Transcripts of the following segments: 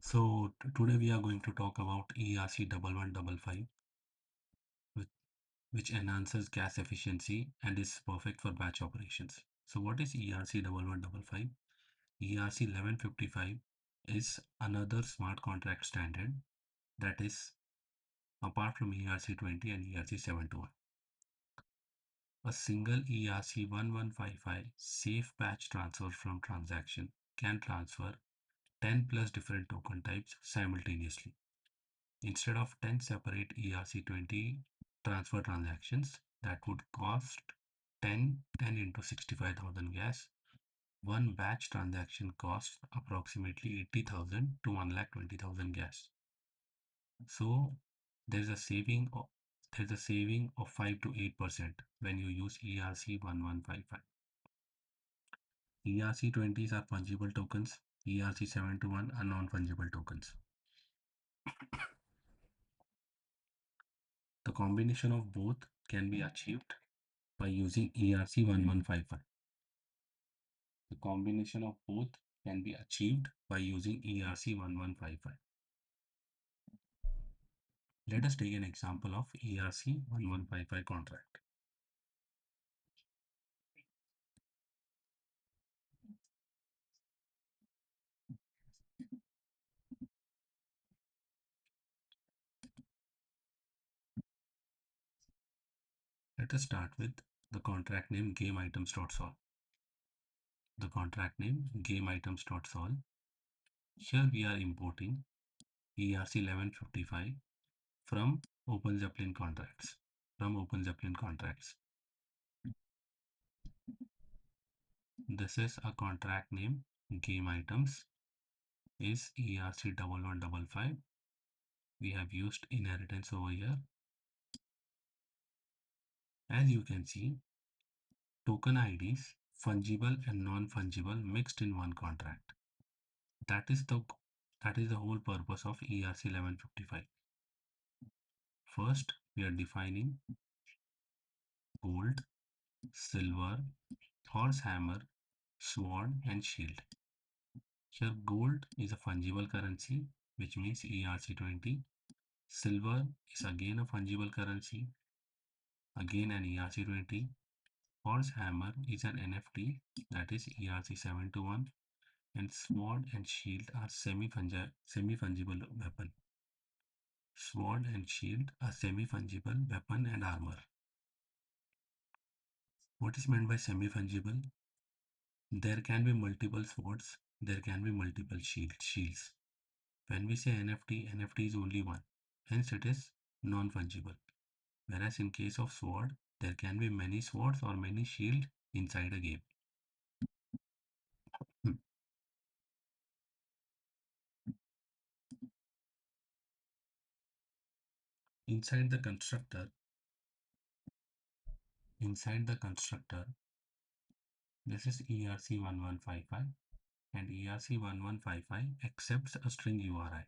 So today we are going to talk about ERC-1155, which, which enhances gas efficiency and is perfect for batch operations. So what is ERC-1155? ERC-1155 is another smart contract standard that is apart from ERC-20 and ERC-721. A single ERC-1155 safe batch transfer from transaction can transfer 10 plus different token types simultaneously. Instead of 10 separate ERC-20 transfer transactions that would cost 10 into 65,000 gas, one batch transaction costs approximately 80,000 to 1,20,000 gas. So there's a saving of 5 to 8% when you use ERC-1155. ERC-20s are fungible tokens, ERC-721 are non-fungible tokens. The combination of both can be achieved by using ERC-1155. The combination of both can be achieved by using ERC-1155. Let us take an example of ERC-1155 contract. Let us start with the contract name GameItems.sol. The contract name GameItems.sol. Here we are importing ERC-1155 from OpenZeppelin contracts. This is a contract name. GameItems is ERC-1155. We have used inheritance over here. As you can see, token IDs, fungible and non-fungible mixed in one contract. That is the whole purpose of ERC-1155. First, we are defining gold, silver, horse hammer, sword, and shield. Here, gold is a fungible currency, which means ERC-20. Silver is again a fungible currency, again an ERC-20. Horse hammer is an NFT, that is ERC-721. And sword and shield are semi-fungible weapon. Sword and shield are semi-fungible weapon and armor. What is meant by semi-fungible? There can be multiple swords, there can be multiple shields. When we say NFT, NFT is only one, hence it is non-fungible. Whereas in case of sword, there can be many swords or many shields inside a game. Inside the constructor, this is ERC-1155, and ERC-1155 accepts a string URI.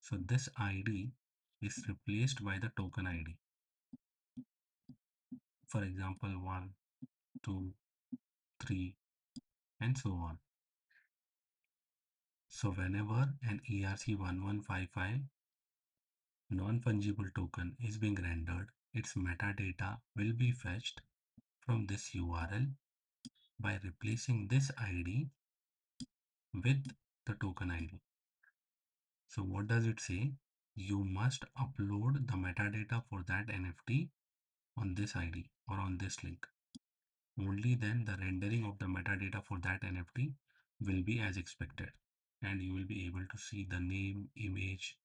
So this ID is replaced by the token ID. For example, 1, 2, 3, and so on. So whenever an ERC-1155 non-fungible token is being rendered, its metadata will be fetched from this URL by replacing this ID with the token ID. So what does it say? You must upload the metadata for that NFT on this ID or on this link. Only then the rendering of the metadata for that NFT will be as expected, and you will be able to see the name, image,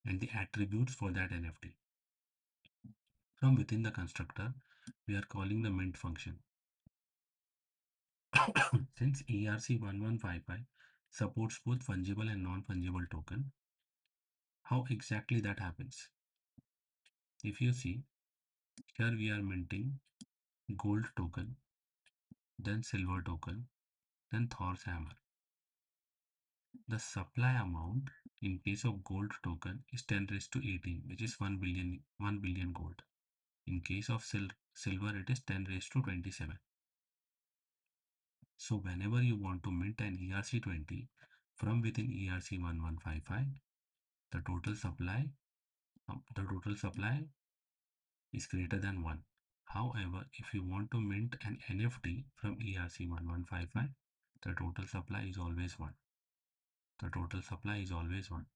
and the attributes for that NFT. From within the constructor, we are calling the mint function. Since ERC-1155 supports both fungible and non-fungible token, how exactly that happens? If you see, here we are minting gold token, then silver token, then Thor's hammer. The supply amount in case of gold token is 10 raised to 18, which is 1 billion gold. In case of silver, it is 10 raised to 27. So whenever you want to mint an ERC-20 from within ERC-1155, the total supply is greater than 1. However, if you want to mint an NFT from ERC-1155, the total supply is always 1. The total supply is always 1.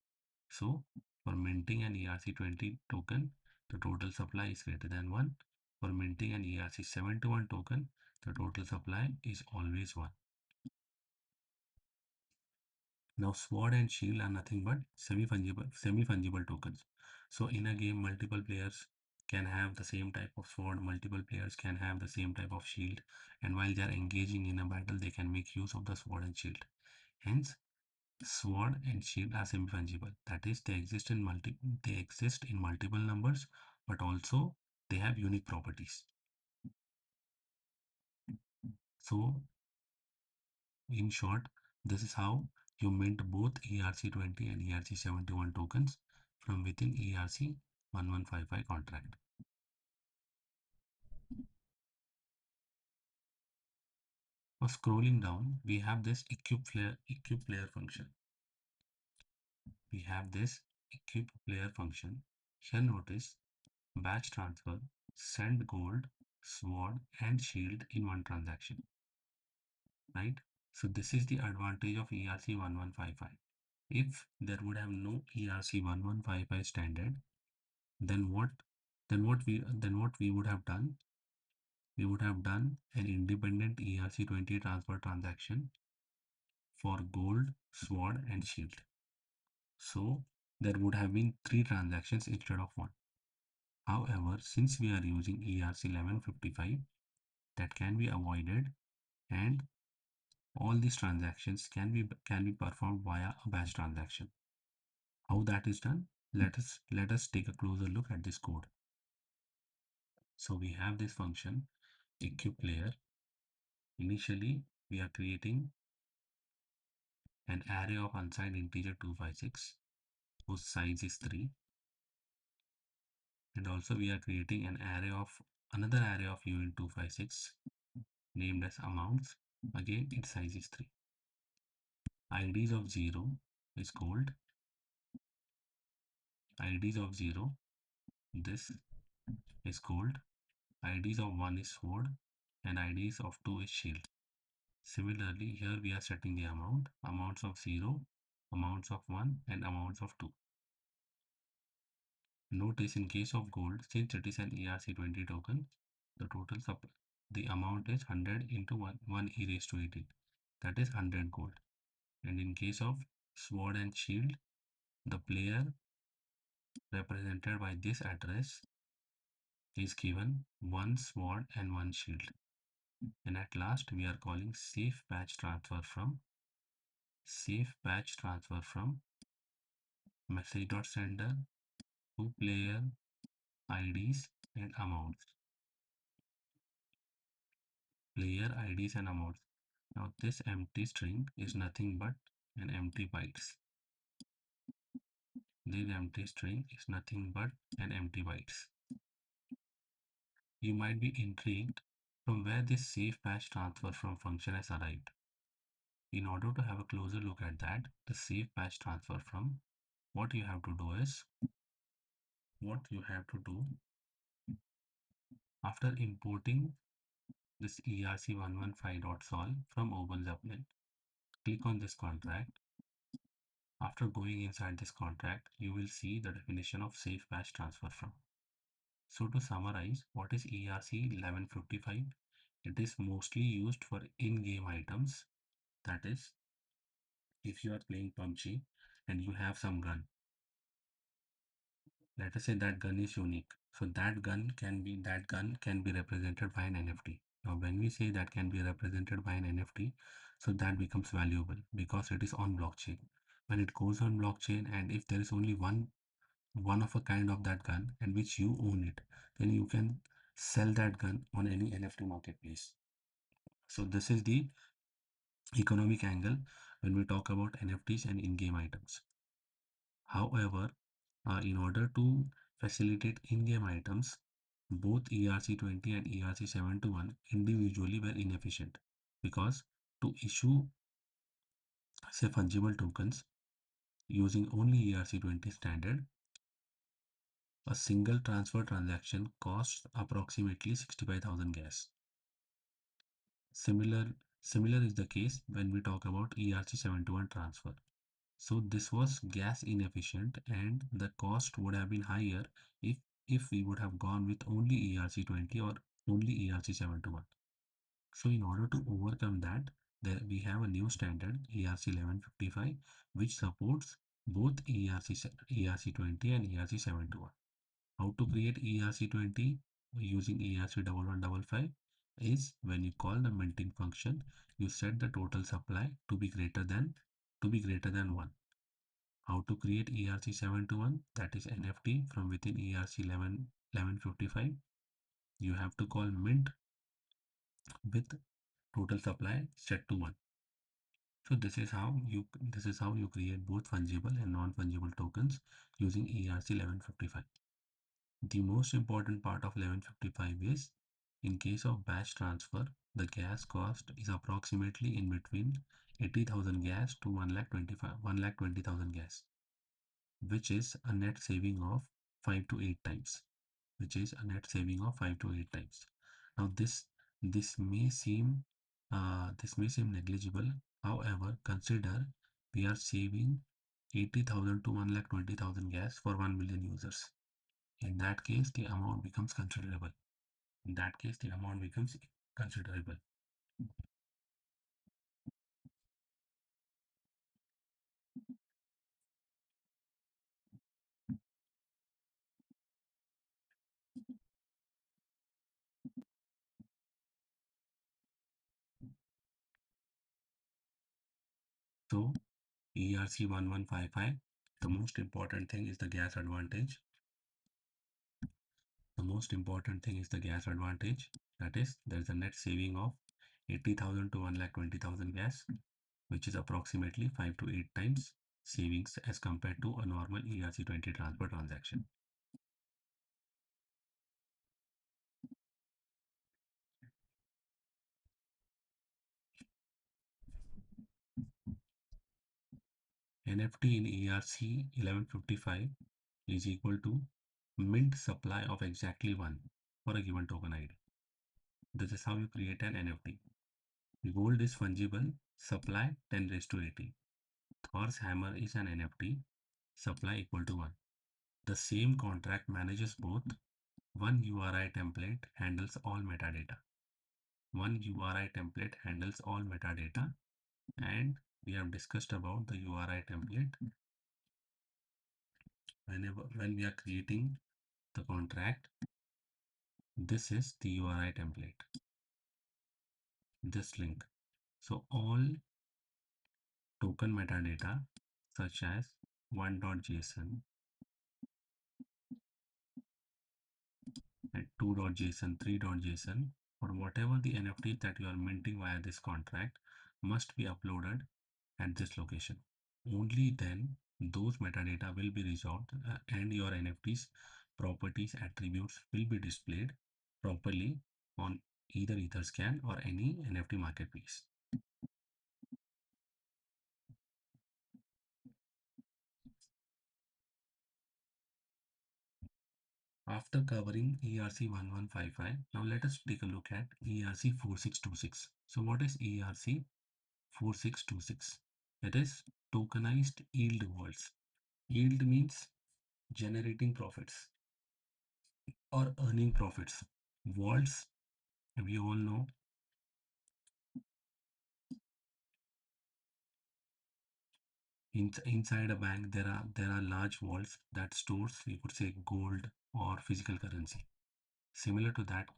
So for minting an ERC-20 token, the total supply is greater than 1. For minting an ERC-721 token, the total supply is always 1. Now sword and shield are nothing but semi-fungible tokens. So in a game, multiple players can have the same type of sword, multiple players can have the same type of shield, and while they are engaging in a battle, they can make use of the sword and shield. Hence, sword and shield are semi-fungible. That is, they exist in multiple numbers, but also they have unique properties. So in short, this is how you mint both ERC-20 and ERC-71 tokens from within ERC-1155 contract. For scrolling down, we have this equipPlayer function. We have this equipPlayer function. Here notice batch transfer, send gold, sword, and shield in one transaction. Right? So this is the advantage of ERC-1155. If there would have no ERC-1155 standard, then what we would have done? We would have done an independent ERC-20 transfer transaction for gold, sword, and shield. So there would have been 3 transactions instead of 1. However, since we are using ERC-1155, that can be avoided, and all these transactions can be performed via a batch transaction. How that is done? Let us take a closer look at this code. So we have this function equipPlayer. Initially, we are creating an array of unsigned integer 256 whose size is 3, and also we are creating another array of uint 256 named as amounts. Again, its size is 3. IDs of 0 is gold. IDs of 0, this is gold. IDs of 1 is sword, and IDs of 2 is shield. Similarly, here we are setting the amounts of 0, amounts of 1, and amounts of 2. Notice in case of gold, since it is an ERC-20 token, the amount is 100 into 1 e raised to 18. That is 100 gold. And in case of sword and shield, the player represented by this address is given 1 sword and 1 shield. And at last, we are calling safeBatchTransferFrom message.sender to player IDs and amounts. Player IDs and amounts. Now this empty string is nothing but an empty bytes. This empty string is nothing but an empty bytes. You might be intrigued from where this safeBatchTransferFrom function has arrived. In order to have a closer look at that, the safeBatchTransferFrom, what you have to do after importing this ERC-1155.sol from OpenZeppelin, click on this contract. After going inside this contract, you will see the definition of safeBatchTransferFrom. So to summarize, what is ERC-1155? It is mostly used for in-game items. That is, if you are playing PUBG and you have some gun, let us say that gun is unique. So that gun can be represented by an NFT. Now when we say that can be represented by an NFT, so that becomes valuable because it is on blockchain. When it goes on blockchain, and if there is only one of a kind of that gun and which you own it, then you can sell that gun on any NFT marketplace. So this is the economic angle when we talk about NFTs and in-game items. However, in order to facilitate in-game items, both ERC-20 and ERC-721 individually were inefficient because to issue, say, fungible tokens using only ERC-20 standard, a single transfer transaction costs approximately 65,000 gas. Similar, similar is the case when we talk about ERC-71 transfer. So this was gas inefficient and the cost would have been higher if we would have gone with only ERC-20 or only ERC-71. So in order to overcome that, there we have a new standard ERC-1155 which supports both ERC-20 and ERC-71. How to create ERC-20 using ERC-1155 is when you call the minting function, you set the total supply to be greater than 1. How to create ERC-71, that is NFT from within ERC-1155. You have to call mint with total supply set to 1. So this is how you create both fungible and non-fungible tokens using ERC-1155. The most important part of 1155 is, in case of batch transfer, the gas cost is approximately in between 80,000 gas to 1,20,000 gas, which is a net saving of 5 to 8 times. Now this may seem negligible. However, consider we are saving 80,000 to 1,20,000 gas for 1 million users. In that case, the amount becomes considerable. So ERC-1155, the most important thing is the gas advantage. That is, there is a net saving of 80,000 to 1,20,000 gas, which is approximately 5 to 8 times savings as compared to a normal ERC-20 transfer transaction. NFT in ERC-1155 is equal to mint supply of exactly 1 for a given token ID. This is how you create an NFT. Gold is fungible, supply 10 raised to 80. Thor's hammer is an NFT, supply equal to 1. The same contract manages both. One URI template handles all metadata. And we have discussed about the URI template. When we are creating the contract, this is the URI template, this link. So all token metadata such as 1.json and 2.json, 3.json, or whatever the NFT that you are minting via this contract must be uploaded at this location. Only then those metadata will be resolved and your NFT's properties attributes will be displayed properly on either Etherscan or any NFT marketplace. After covering ERC-1155, now let us take a look at ERC-4626. So what is ERC-4626? It is tokenized yield vaults. Yield means generating profits or earning profits. Vaults, we all know, inside a bank there are large vaults that stores, you could say, gold or physical currency. Similar to that,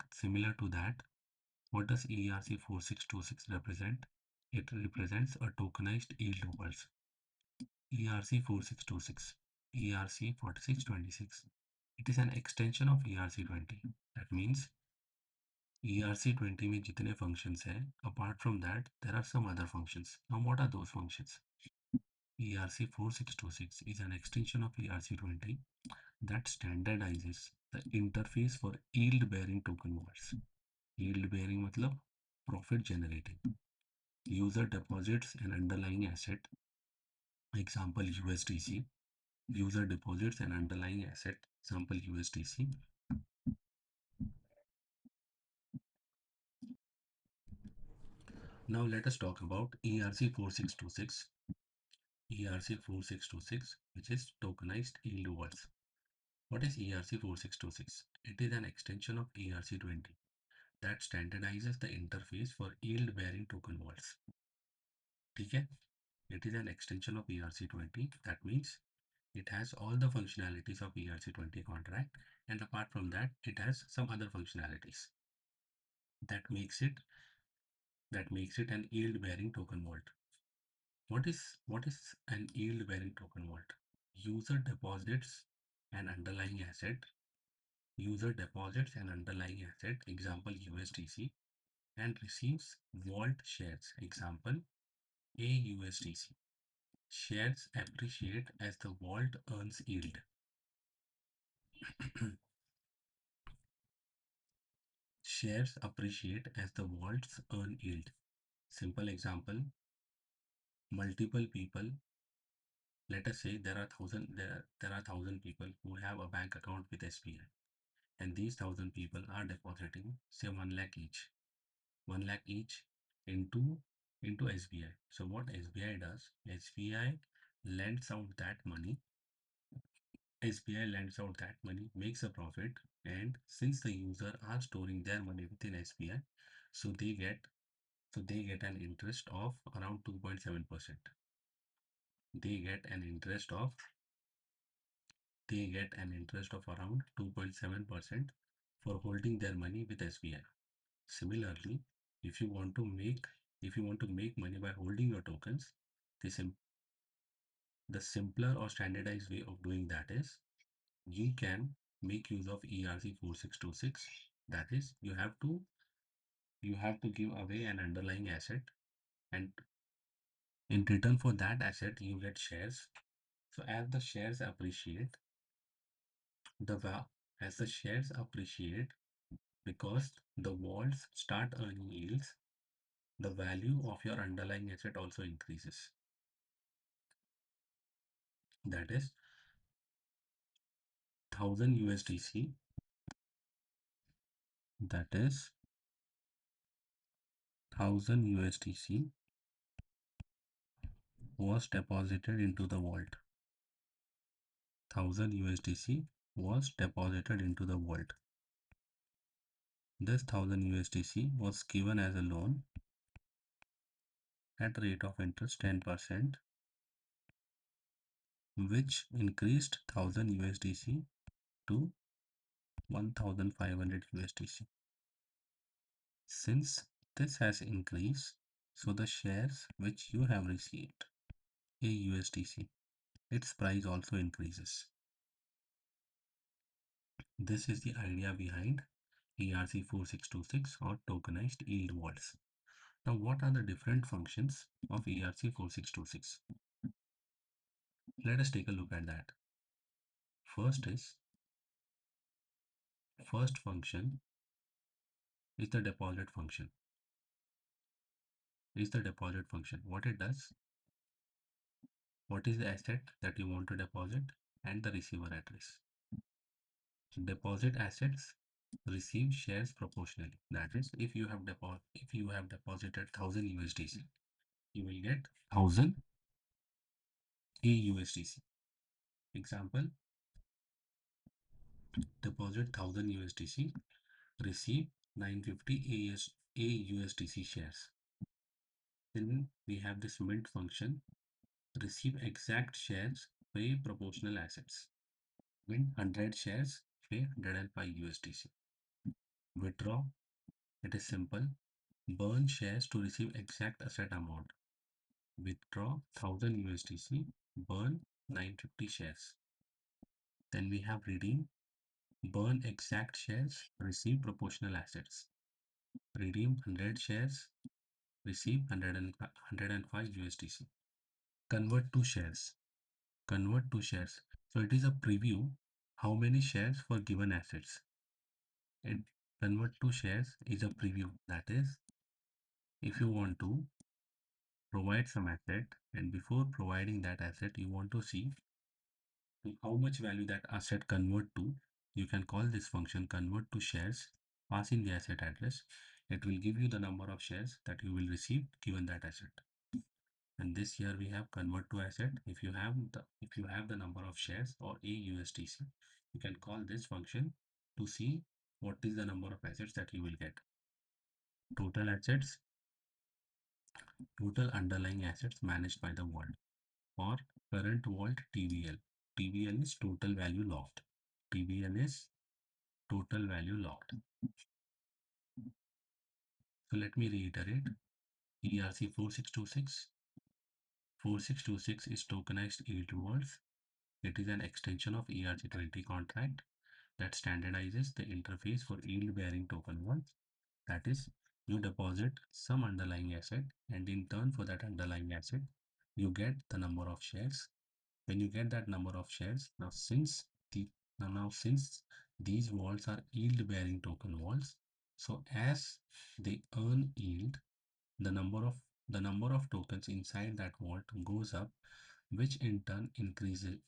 what does ERC-4626 represent? It represents a tokenized yield vaults. ERC-4626, ERC-4626. It is an extension of ERC-20. That means ERC-20 में जितने functions हैं, apart from that there are some other functions. Now what are those functions? ERC-4626 is an extension of ERC-20 that standardizes the interface for yield bearing token vaults. Yield bearing मतलब profit generating. user deposits an underlying asset, example USDC. User deposits an underlying asset, example USDC. Now let us talk about ERC-4626. ERC-4626, which is tokenized yield vaults. What is ERC-4626? It is an extension of ERC-20 that standardizes the interface for yield-bearing token vaults. Okay? It is an extension of ERC-20. That means it has all the functionalities of ERC-20 contract, and apart from that, it has some other functionalities that makes it an yield-bearing token vault. What is an yield-bearing token vault? User deposits an underlying asset. User deposits an underlying asset, example USDC, and receives vault shares, example AUSDC. Shares appreciate as the vault earns yield. Shares appreciate as the vaults earn yield. Simple example, multiple people, let us say there are thousand people who have a bank account with SBI, and these 1,000 people are depositing say 1 lakh each. 1 lakh each into SBI. So what SBI does, SBI lends out that money. SBI lends out that money, makes a profit, and since the user are storing their money within SBI, so they get an interest of around 2.7%. They get an interest of around 2.7% for holding their money with SBI. Similarly, if you want to make money by holding your tokens, the simpler or standardized way of doing that is you can make use of ERC-4626. That is, you have to give away an underlying asset, and in return for that asset you get shares. So as the shares appreciate, because the vaults start earning yields, the value of your underlying asset also increases. That is 1000 USDC. That is 1000 USDC was deposited into the vault. 1000 USDC was deposited into the vault. This 1000 USDC was given as a loan at rate of interest 10%, which increased 1000 USDC to 1500 USDC. Since this has increased, so the shares which you have received, AUSDC, its price also increases. This is the idea behind ERC-4626 or tokenized yield vaults. Now, what are the different functions of ERC-4626? Let us take a look at that. First function is the deposit function. What it does, what is the asset that you want to deposit, and the receiver address. Deposit assets receive shares proportionally. That is, if you have deposited 1000 USDC, you will get 1000 AUSDC. Example, deposit 1000 USDC, receive 950 AUSDC shares. Then we have this mint function, receive exact shares, pay proportional assets. Mint 100 shares, pay 105 USDC. Withdraw, it is simple, burn shares to receive exact asset amount. Withdraw 1000 USDC, burn 950 shares. Then we have redeem, burn exact shares, receive proportional assets. Redeem 100 shares, receive 105 USDC. Convert to shares. So it is a preview how many shares for given assets. Convert to shares is a preview. That is, if you want to provide some asset, and before providing that asset, you want to see how much value that asset convert to. You can call this function convertToShares, pass in the asset address. It will give you the number of shares that you will receive given that asset. And this here we have convertToAsset. If you have the number of shares or AUSDC, you can call this function to see what is the number of assets that you will get. Total assets, total underlying assets managed by the vault, or current vault TVL. TVL is total value locked. TVL is total value locked. So let me reiterate. ERC-4626. 4626 is tokenized yield vaults. It is an extension of ERC-20 contract that standardizes the interface for yield-bearing token vaults. That is, you deposit some underlying asset, and in turn for that underlying asset, you get the number of shares. When you get that number of shares, since these vaults are yield-bearing token vaults, so as they earn yield, the number of tokens inside that vault goes up, which in turn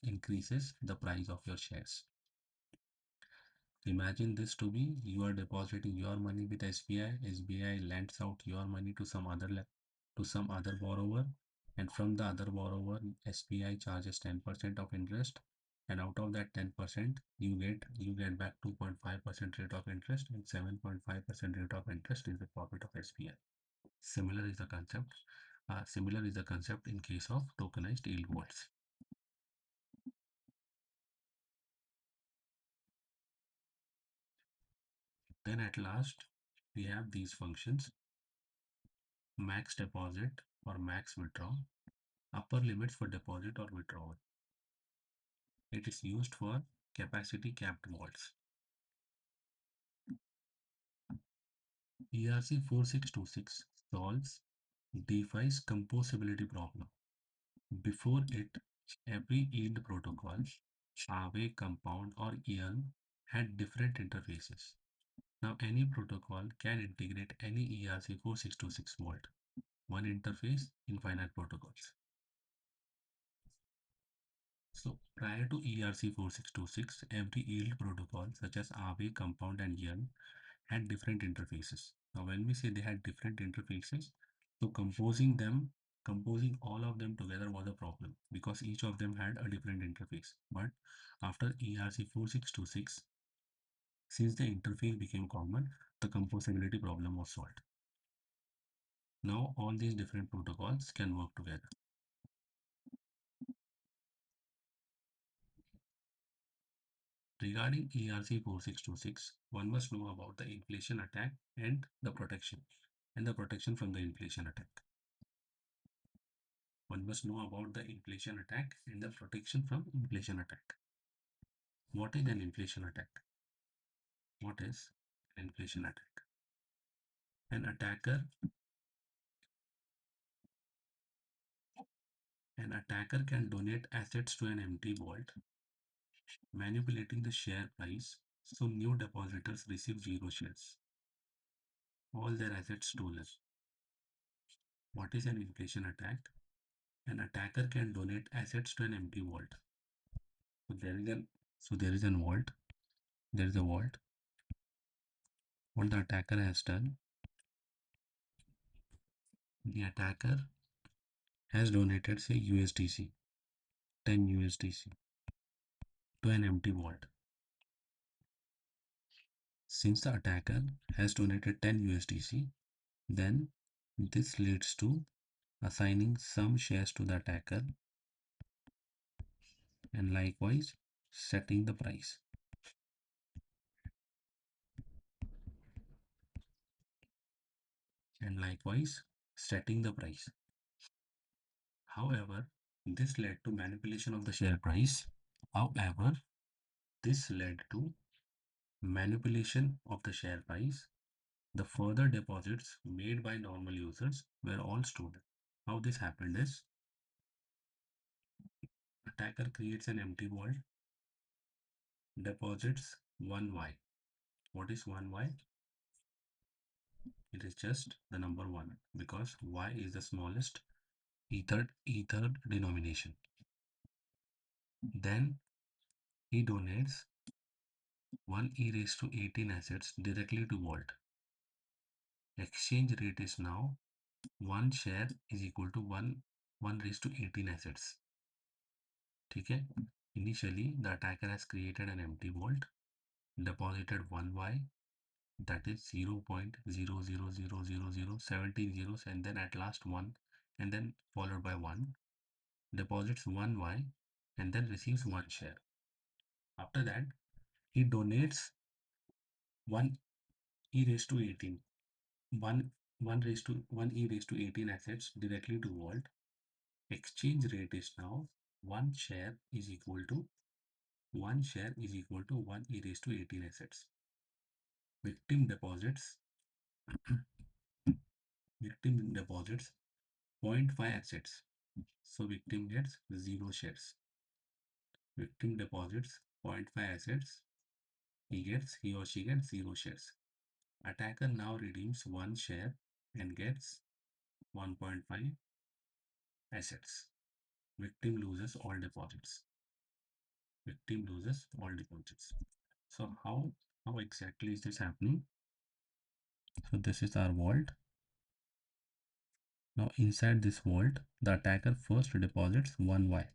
increases the price of your shares. Imagine this to be, you are depositing your money with SBI. SBI lends out your money to some other borrower, and from the other borrower, SBI charges 10% of interest, and out of that 10%, you get back 2.5% rate of interest, and 7.5% rate of interest is the profit of SBI. Similar is the concept in case of tokenized yield vaults. Then at last, we have these functions: max deposit or max withdraw, upper limits for deposit or withdrawal. It is used for capacity capped vaults. ERC-4626 solves DeFi's composability problem. Before it, every yield protocol, Aave, Compound, or Yearn, had different interfaces. Now any protocol can integrate any ERC-4626 vault, one interface, infinite protocols. So prior to ERC-4626, every yield protocol such as Aave, Compound, and Yearn had different interfaces. Now when we say they had different interfaces, so composing all of them together was a problem because each of them had a different interface. But after ERC-4626, since the interface became common, the composability problem was solved. Now all these different protocols can work together. Regarding ERC-4626, one must know about the inflation attack and the protection from the inflation attack. One must know about the inflation attack and the protection from inflation attack. What is an inflation attack? What is an inflation attack? An attacker can donate assets to an empty vault, manipulating the share price so new depositors receive 0 shares. All their assets stolen. What is an inflation attack? An attacker can donate assets to an empty vault. So there is a vault. There is a vault. What the attacker has done, the attacker has donated say USDC, 10 USDC to an empty vault. Since the attacker has donated 10 USDC, then this leads to assigning some shares to the attacker and likewise setting the price. However, this led to manipulation of the share price. However, this led to manipulation of the share price. The further deposits made by normal users were all stolen. How this happened is, attacker creates an empty vault, deposits 1Y. What is 1Y? It is just the number 1 because Y is the smallest ether denomination. Then he donates 1 e raised to 18 assets directly to Vault. Exchange rate is now 1 share is equal to 1 raised to 18 assets. Okay? Initially, the attacker has created an empty vault, deposited 1y, that is 0.0000017 zeros, and then at last 1, and then followed by 1, deposits 1y, and then receives 1 share. After that, he donates 1 e raised to 18, 1 e raised to 18 assets directly to vault. Exchange rate is now 1 share is equal to 1 1 e raised to 18 assets. Victim deposits 0.5 assets. So victim gets 0 shares. Victim deposits 0.5 assets. He or she gets 0 shares. Attacker now redeems 1 share and gets 1.5 assets. Victim loses all deposits. So how exactly is this happening? So this is our vault. Now inside this vault, the attacker first deposits 1y,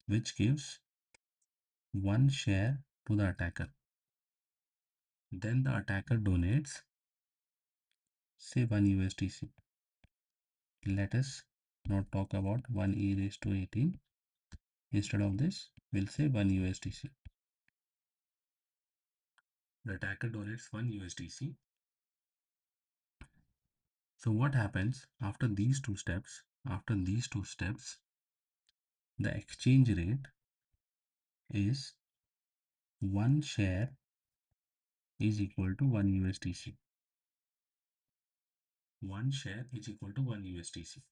which gives 1 share to the attacker. Then the attacker donates, say 1 USDC. Let us not talk about 1 e raised to 18. Instead of this, we'll say 1 USDC. The attacker donates 1 USDC. So what happens after these two steps? The exchange rate is 1 share is equal to 1 USDC. 1 share is equal to 1 USDC.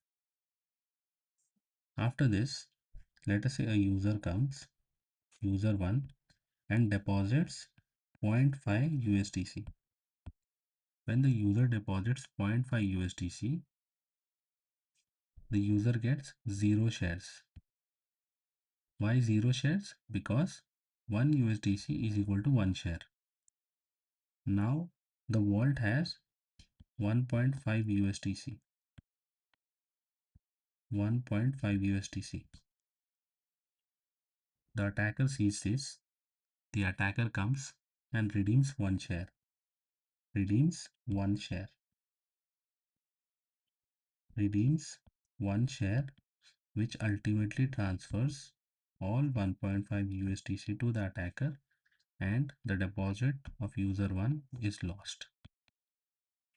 After this, let us say a user comes, user 1, and deposits 0.5 USDC. When the user deposits 0.5 USDC, the user gets 0 shares. Why 0 shares? Because 1 USDC is equal to 1 share. Now the vault has 1.5 USDC. 1.5 USDC. The attacker sees this. The attacker comes and redeems 1 share. Redeems 1 share, which ultimately transfers all 1.5 USDC to the attacker, and the deposit of user 1 is lost.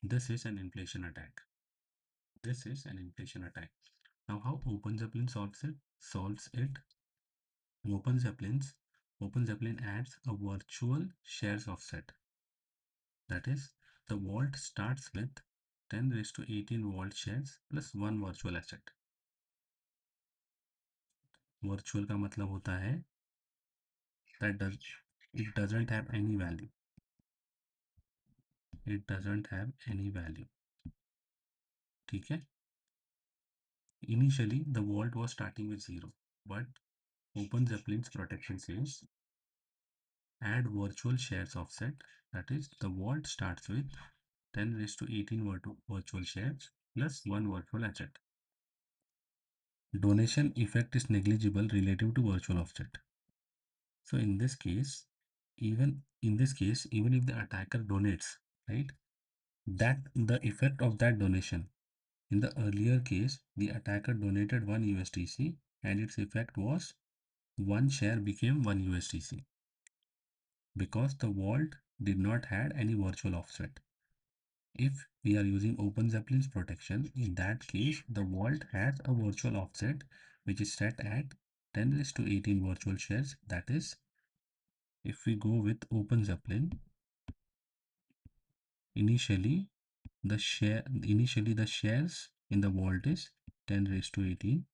This is an inflation attack. Now how OpenZeppelin solves it? OpenZeppelin adds a virtual shares offset. That is, the vault starts with 10 raised to 18 vault shares plus 1 virtual asset. Virtual का मतलब होता है that it doesn't have any value. ठीक है? Initially, the vault was starting with 0, but OpenZeppelin's protection says add virtual shares offset. That is, the vault starts with 10 raised to 18 virtual shares plus 1 virtual asset. Donation effect is negligible relative to virtual offset. So in this case, even if the attacker donates, right, that the effect of that donation. In the earlier case, the attacker donated 1 USDC and its effect was 1 share became 1 USDC because the vault did not had any virtual offset. If we are using OpenZeppelin's protection, in that case, the vault has a virtual offset which is set at 10 raised to 18 virtual shares. That is, if we go with OpenZeppelin, initially the shares in the vault is 10 raised to 18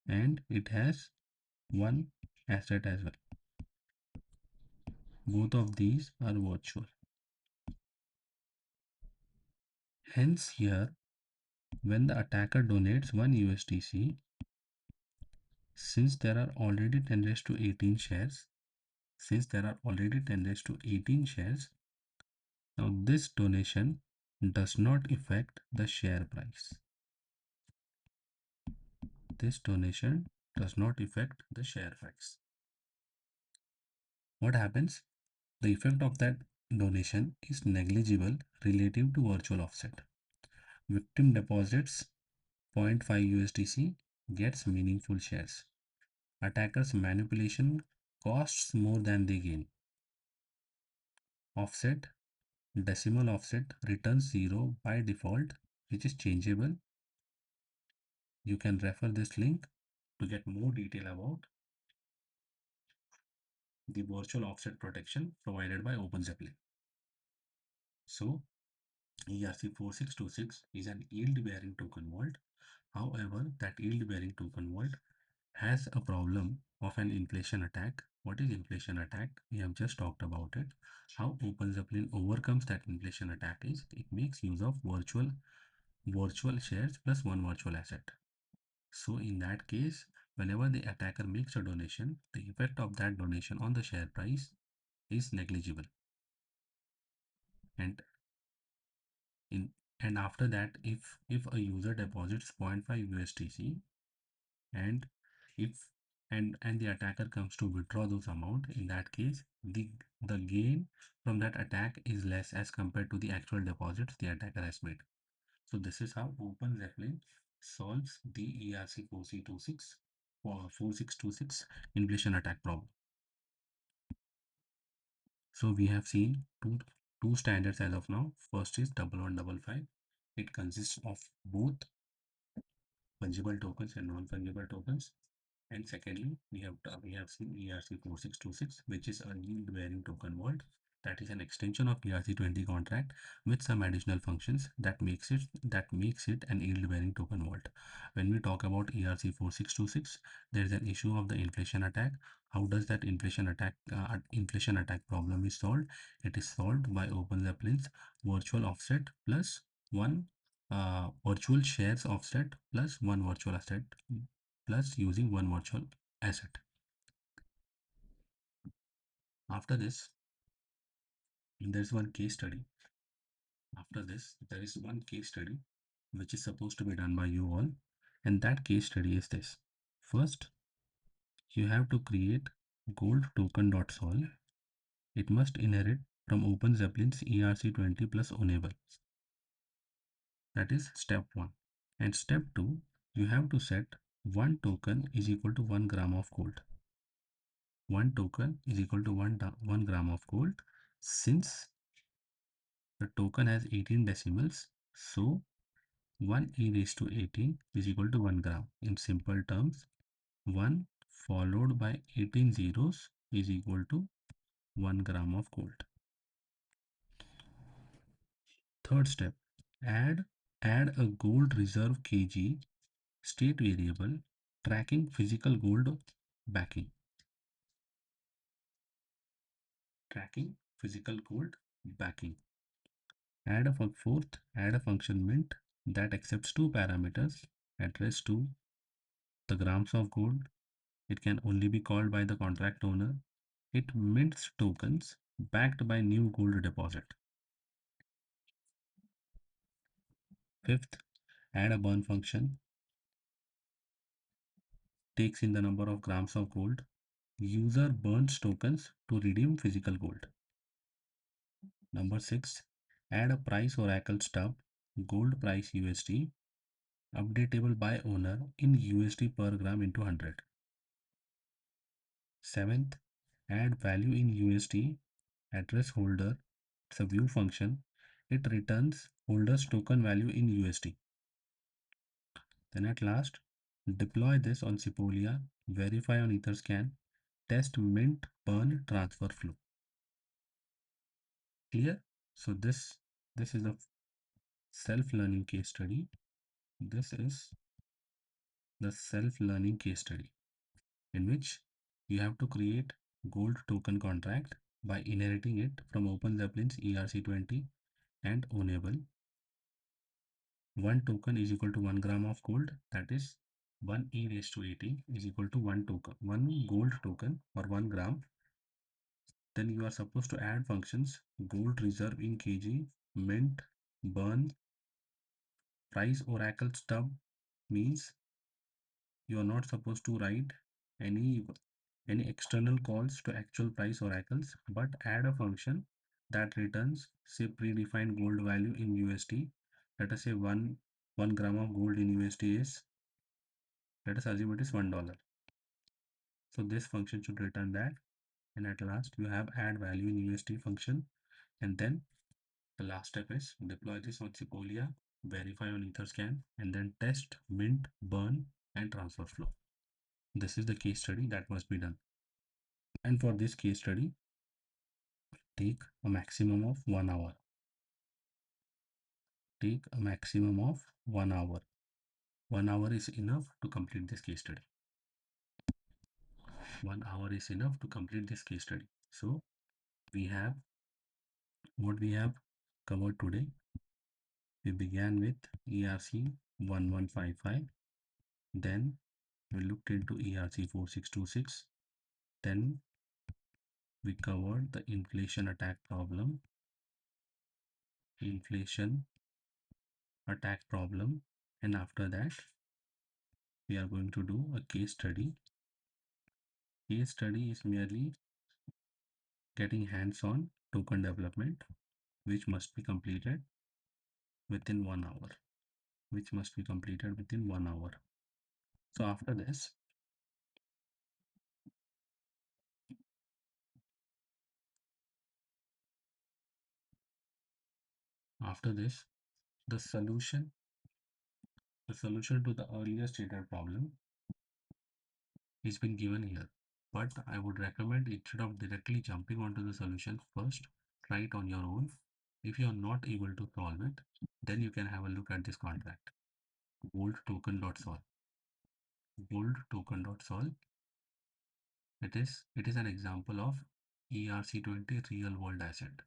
and it has 1 asset as well. Both of these are virtual. Hence here, when the attacker donates 1 USDC, since there are already 10 raised to 18 shares, now this donation does not affect the share price. This donation does not affect the share price. What happens? The effect of that donation is negligible relative to virtual offset. Victim deposits 0.5 USDC, gets meaningful shares. Attackers' manipulation costs more than they gain. Offset, decimal offset returns 0 by default, which is changeable. You can refer this link to get more detail about the virtual offset protection provided by OpenZeppelin. So, ERC-4626 is an yield-bearing token vault. However, that yield-bearing token vault has a problem of an inflation attack. What is inflation attack? We have just talked about it. How OpenZeppelin overcomes that inflation attack is it makes use of virtual shares plus one virtual asset. So in that case, whenever the attacker makes a donation, the effect of that donation on the share price is negligible. And after that, if a user deposits 0.5 USDC and if and the attacker comes to withdraw those amount, in that case the gain from that attack is less as compared to the actual deposits the attacker has made. So this is how OpenZeppelin solves the ERC-4626 inflation attack problem. So we have seen two standards as of now. First is 1155. It consists of both fungible tokens and non-fungible tokens. And secondly, we have seen ERC-4626, which is a yield-bearing token vault. That is an extension of ERC-20 contract with some additional functions that makes it an yield-bearing token vault. When we talk about ERC-4626, there is an issue of the inflation attack. How does that inflation attack problem is solved? It is solved by OpenZeppelin's virtual offset plus one virtual shares offset plus one virtual asset plus using one virtual asset. After this, there's one case study. There is one case study which is supposed to be done by you all, and that case study is this. First, you have to create GoldToken.sol. It must inherit from OpenZeppelin's ERC-20 plus enable. That is step 1. And step 2, you have to set 1 token is equal to 1 gram of gold. 1 token is equal to 1 gram of gold. Since the token has 18 decimals, so 1 e raised to 18 is equal to 1 gram. In simple terms, 1 followed by 18 zeros is equal to 1 gram of gold. Third step, add a gold reserve kg state variable tracking physical gold backing. Add a function mint that accepts two parameters addressed to the grams of gold. It can only be called by the contract owner. It mints tokens backed by new gold deposit. Fifth, add a burn function. Takes in the number of grams of gold. User burns tokens to redeem physical gold. Number 6, add a price oracle stub, gold price USD, updatable by owner in USD per gram into 100. 7th, add value in USD, address holder. It's a view function. It returns holder's token value in USD. Then at last, deploy this on Sepolia, verify on Etherscan, test mint burn transfer flow. Clear? So this is a self-learning case study. This is the self-learning case study in which you have to create gold token contract by inheriting it from OpenZeppelin's ERC-20 and enable. 1 token is equal to 1 gram of gold, that is 1 e raised to 80 is equal to 1 token, 1 gold token or 1 gram. Then you are supposed to add functions gold reserve in kg, mint, burn, price oracle stub. Means you are not supposed to write any external calls to actual price oracles, but add a function that returns say predefined gold value in USD. Let us say 1 gram of gold in USD is, let us assume it is $1. So this function should return that, and at last you have add value in USD function, and then the last step is deploy this on Sepolia, verify on Etherscan, and then test, mint, burn, and transfer flow. This is the case study that must be done. And for this case study, take a maximum of 1 hour. Take a maximum of 1 hour. 1 hour is enough to complete this case study. 1 hour is enough to complete this case study. So we have what we have covered today. We began with ERC-1155. Then we looked into ERC-4626. Then we covered the inflation attack problem. And after that we are going to do a case study. Case study is merely getting hands-on token development, which must be completed within 1 hour. So after this, the solution to the earlier stated problem is been given here. But I would recommend, instead of directly jumping onto the solution, first try it on your own. If you are not able to solve it, then you can have a look at this contract, GoldToken.sol. GoldToken.sol. It is an example of ERC-20 real world asset.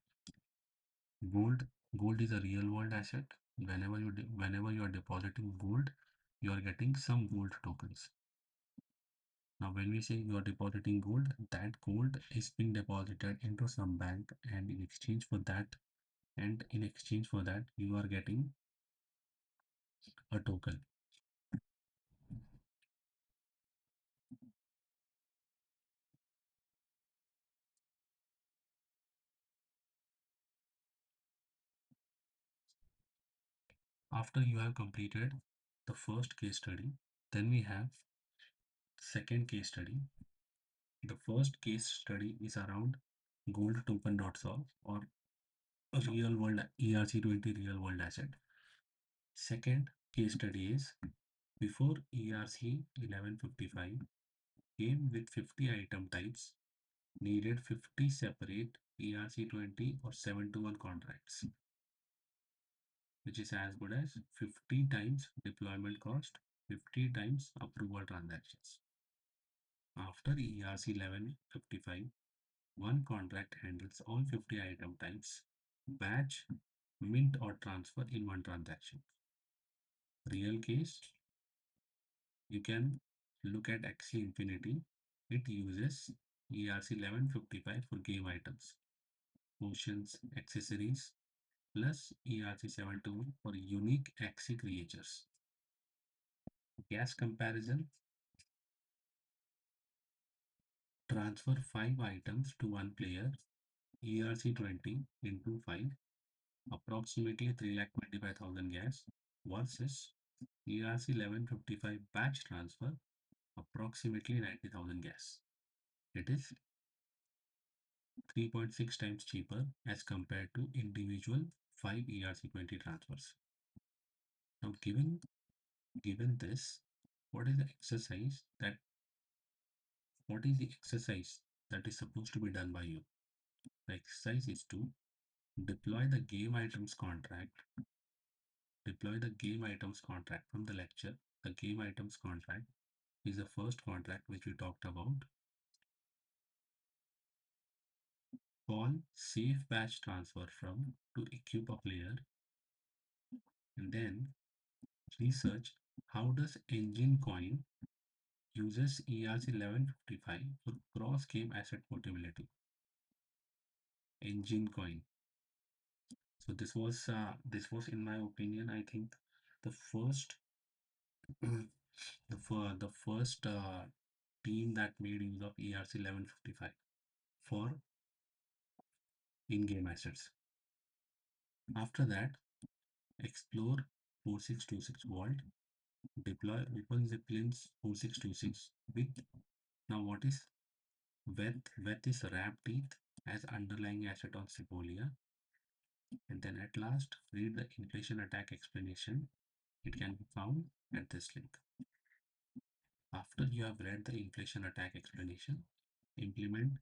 Gold is a real world asset. Whenever you are depositing gold, you are getting some gold tokens. Now when we say you are depositing gold, that gold is being deposited into some bank, and in exchange for that you are getting a token. After you have completed the first case study, then we have second case study. The first case study is around GoldToken.sol or a real world ERC-20 real world asset. Second case study is before ERC-1155 came with 50 item types, needed 50 separate ERC-20 or 7-to-1 contracts, which is as good as 50 times deployment cost, 50 times approval transactions. After ERC-1155, one contract handles all 50 item types, batch, mint or transfer in one transaction. Real case, you can look at Axie Infinity. It uses ERC-1155 for game items, potions, accessories, plus ERC-721 for unique Axie creatures. Gas comparison, transfer 5 items to one player, ERC-20 into 5, approximately 3,25,000 gas, versus ERC-1155 batch transfer, approximately 90,000 gas. It is 3.6 times cheaper as compared to individual 5 ERC-20 transfers. Now given this, what is the exercise that is supposed to be done by you? The exercise is to deploy the game items contract from the lecture. The game items contract is the first contract which we talked about. Call safeBatchTransferFrom to equipPlayer, and then research how does Enjin coin uses ERC-1155 for cross-game asset portability. Enjin coin. So this was in my opinion, I think the first the first team that made use of ERC-1155 for in-game assets. After that, explore 4626 Vault, deploy OpenZeppelin's 4626 with, now what is with is wrap teeth as underlying asset on Sepolia, and then at last read the inflation attack explanation. It can be found at this link. After you have read the inflation attack explanation, implement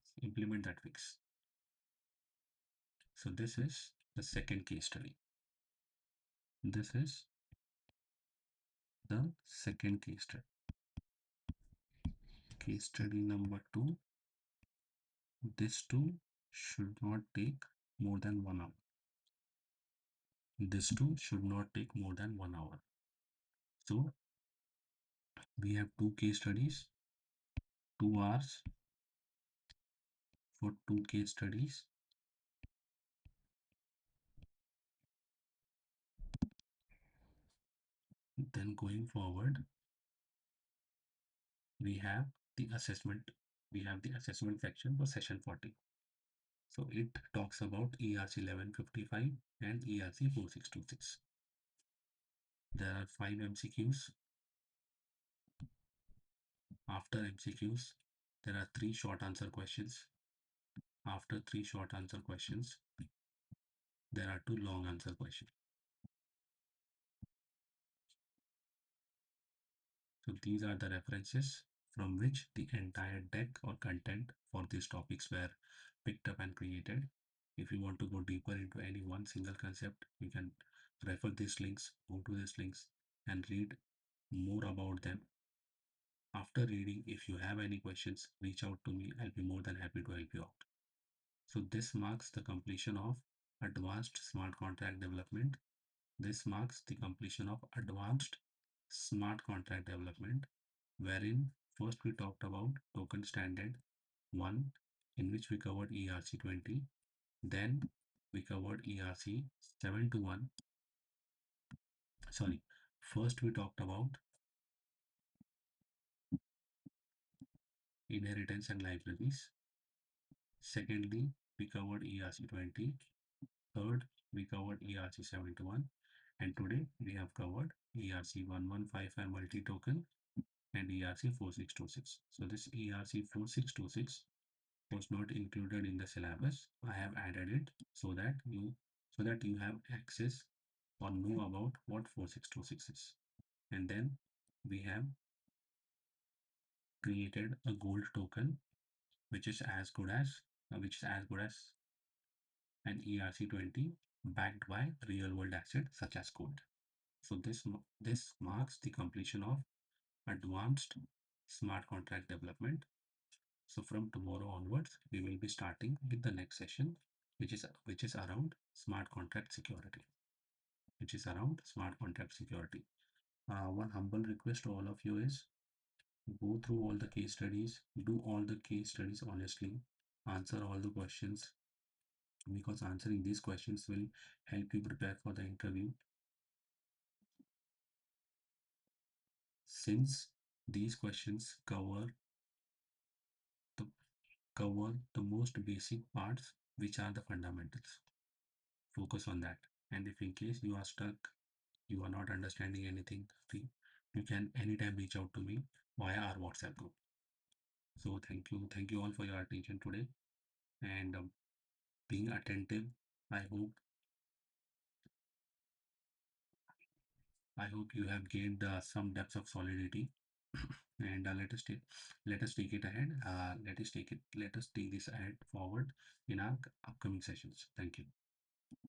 that fix. So this is the second case study. This is the second case study. Case study number 2. This too should not take more than 1 hour. This too should not take more than 1 hour. So we have 2 case studies, 2 hours for 2 case studies. Then going forward, we have the assessment section for session 40. So it talks about ERC-1155 and ERC-4626. There are 5 MCQs. After MCQs, there are 3 short answer questions. After 3 short answer questions, there are 2 long answer questions. So these are the references from which the entire deck or content for these topics were picked up and created. If you want to go deeper into any one single concept, you can refer these links, go to these links and read more about them. After reading, if you have any questions, reach out to me. I'll be more than happy to help you out. So this marks the completion of advanced smart contract development. This marks the completion of advanced smart contract development, wherein first we talked about token standard 1, in which we covered ERC-20. Then we covered ERC-721. Sorry, first we talked about inheritance and libraries. Secondly, we covered ERC-20. Third, we covered ERC-721. And today we have covered ERC-1155 multi-token and ERC-4626. So this ERC-4626 was not included in the syllabus. I have added it so that you have access or know about what 4626 is. And then we have created a gold token which is as good as an ERC-20 backed by real world assets such as gold. So this marks the completion of advanced smart contract development. So from tomorrow onwards, we will be starting with the next session, which is around smart contract security. One humble request to all of you is go through all the case studies, do all the case studies honestly, answer all the questions, because answering these questions will help you prepare for the interview. Since these questions cover the most basic parts, which are the fundamentals. Focus on that. And if in case you are stuck, you are not understanding anything, you can anytime reach out to me via our WhatsApp group. So thank you all for your attention today and being attentive. I hope you have gained some depth of solidity. And let us take it ahead. Let us take this ahead forward in our upcoming sessions. Thank you.